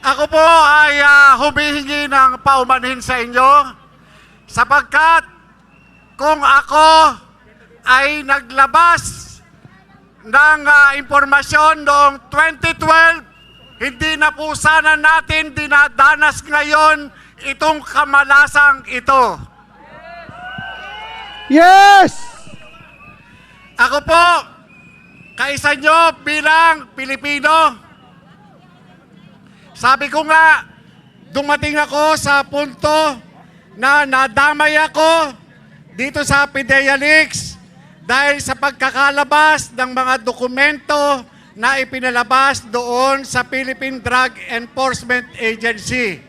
Ako po ay humihingi ng paumanhin sa inyo sapagkat kung ako ay naglabas ng impormasyon noong 2012, hindi na po sana natin dinadanas ngayon itong kamalasang ito. Yes! Ako po, kaisa nyo bilang Pilipino, sabi ko nga, dumating ako sa punto na nadamay ako dito sa PIDEA Leaks dahil sa pagkakalabas ng mga dokumento na ipinalabas doon sa Philippine Drug Enforcement Agency.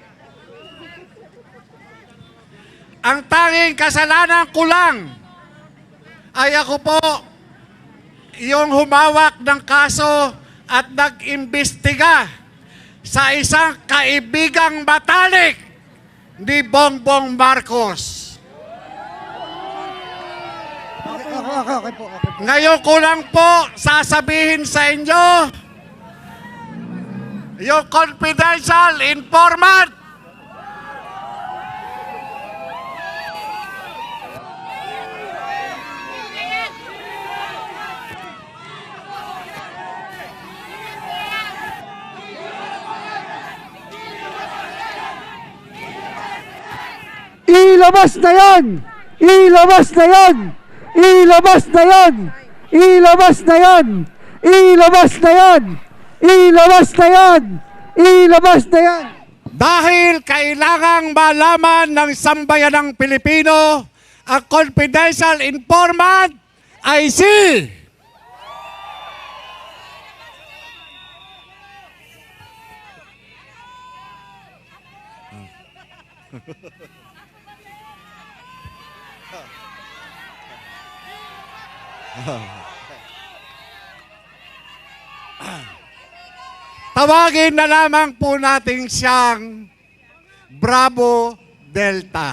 Ang tanging kasalanan ko lang ay ako po yung humawak ng kaso at nag-imbestiga sa isang kaibigang matalik ni Bongbong Marcos. Okay po. Ngayon ko lang po sasabihin sa inyo, yung confidential informant, Ilabas na yan! Ilabas na yan! Ilabas na yan! Ilabas na yan! Ilabas na yan! Ilabas na yan! Ilabas na yan! dahil kailangang malaman ng sambayanang Pilipino, ang confidential informant ay si tawagin na lamang po natin siyang Bravo Delta.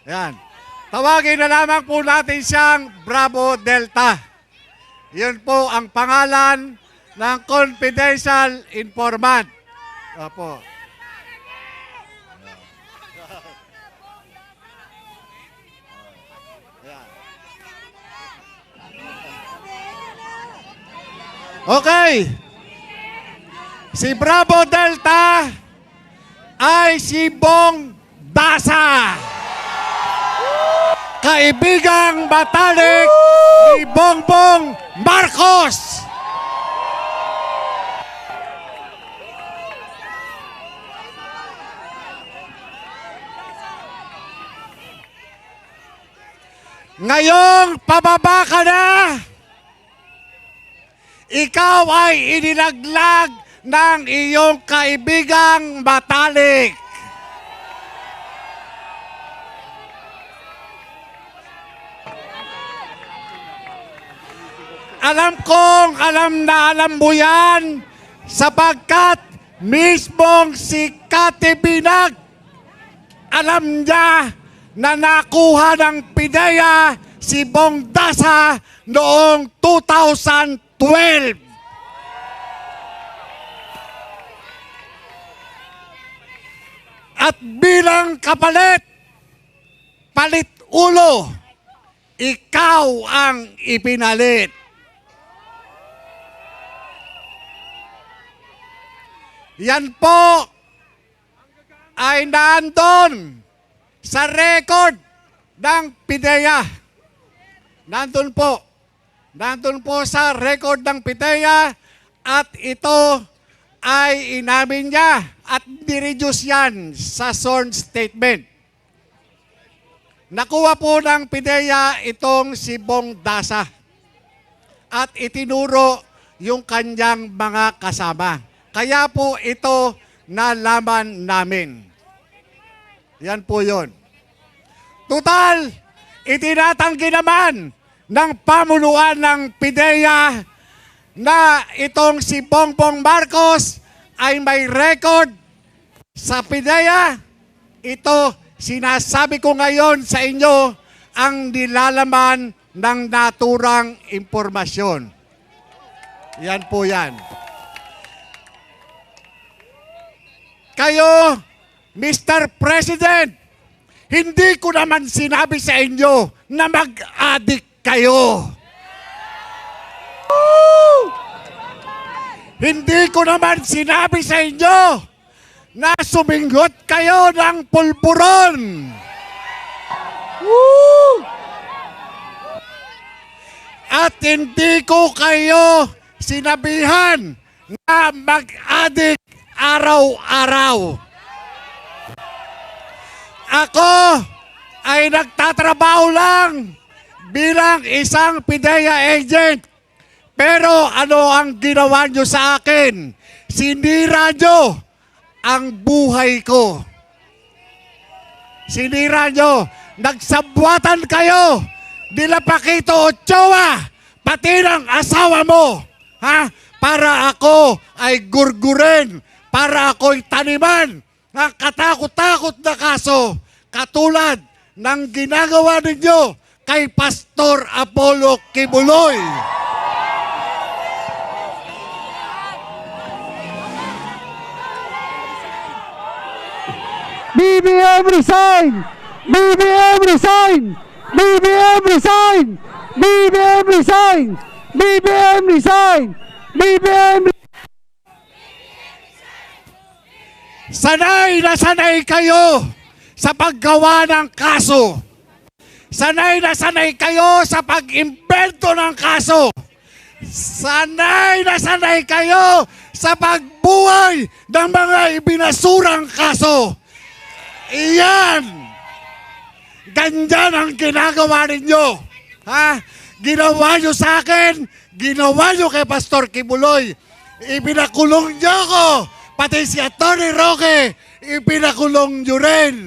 Yan. Tawagin na lamang po natin siyang Bravo Delta. Yun po ang pangalan ng confidential informant. Opo. Okay. Si Bravo Delta ay si Bong Dasa. Kaibigang matalik ni Bongbong Marcos. Ngayong pababa ka na, ikaw ay inilaglag ng iyong kaibigang matalik. Alam kong alam na alam mo yan sapagkat mismong si Kati Binag, alam niya na nakuha ng PIDEA si Bong Dasa noong 2012. At bilang kapalit, palit ulo, ikaw ang ipinalit. Yan po ay nandun sa record ng PIDEA. Nandun po. Nandun po sa record ng PIDEA at ito ay inamin niya at nireduce yan sa sworn statement. Nakuha po ng PIDEA itong si Bong Dasa at itinuro yung kanyang mga kasama. Kaya po ito nalaman namin. Yan po yun. Total, itinatanggi naman ng pamunuan ng PIDEA na itong si Bongbong Marcos ay may record Sa PIDEA, ito sinasabi ko ngayon sa inyo ang nilalaman ng naturang impormasyon. Yan po yan. Kayo, Mr. President, hindi ko naman sinabi sa inyo na mag-addict kayo. Hindi ko naman sinabi sa inyo na sumingot kayo ng pulburon. At hindi ko kayo sinabihan na mag-addict araw-araw. Ako ay nagtatrabaho lang bilang isang PIDEA agent. Pero ano ang ginawa nyo sa akin? Sinira nyo ang buhay ko. Sinira nyo. Nagsabwatan kayo. Nila Paquito Ochoa, pati ng asawa mo. Ha? Para ako ay gurgurin. Para ako'y taniman ng katakot-takot na kaso. Katulad ng ginagawa ninyo kay Pastor Apollo Kibuloy. BBM resign! BBM resign! BBM resign! BBM resign! BBM resign! BBM Sanay na sanay kayo sa paggawa ng kaso. Sanay na sanay kayo sa pag-imbento ng kaso. Sanay na sanay kayo sa pagbuhay ng mga ibinasurang kaso. Iyan! Ganyan ang ginagawa ninyo. Ha? Ginawa nyo sa akin, ginawa nyo kay Pastor Kibuloy. Ibinakulong nyo ko. Pati si Atty. Roque, ipinakulong nyo rin.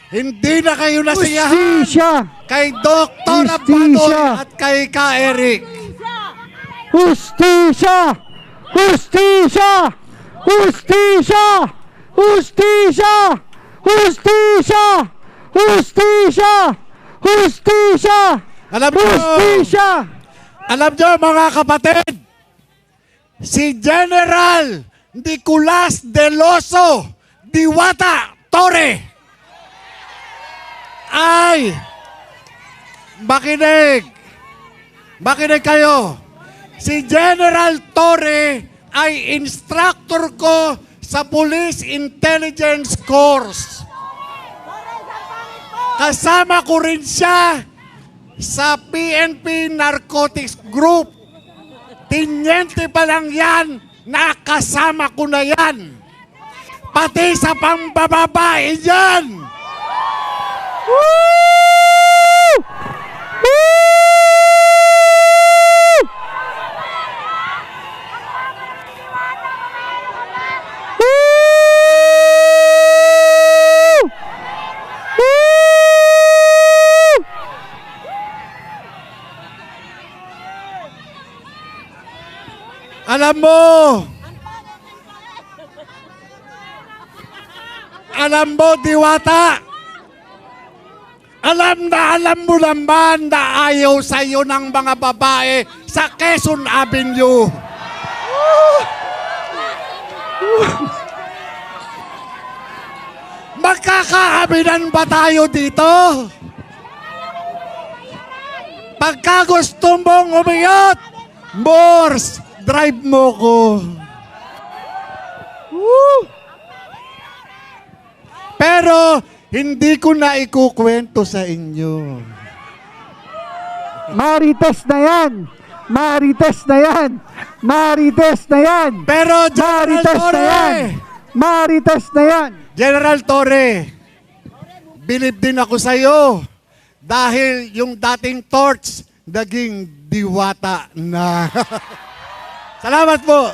Hindi na kayo nasiyahan Justisya! kay Dr. Justisya! Abadoy at kay Ka Eric. Justisya! Justisya! Justisya! Justisya! Justisya! Justisya! Justisya! Alam nyo, Justisya! mga kapatid, si General Nicolas Deloso Diwata Torre ay makinig kayo. Si General Torre ay instructor ko sa Police Intelligence Course. Kasama ko rin siya sa PNP Narcotics Group. Tinyente pa lang yan, nakasama ko na yan. Pati sa pambababae yan. Woo! Woo! Alam mo, Diwata, alam mo naman na ayaw sa'yo ng mga babae sa Quezon Avenue. Magkakaabinan ba tayo dito? Pagka gusto mong umiyot, Morse, drive mo ko. Pero hindi ko na ikukwento sa inyo. Marites na yan! Marites na yan! Marites na yan! Pero General Marites na Torre, yan! Marites na yan! General Torre, bilib din ako sa iyo dahil yung dating torch naging diwata na. Salamat po.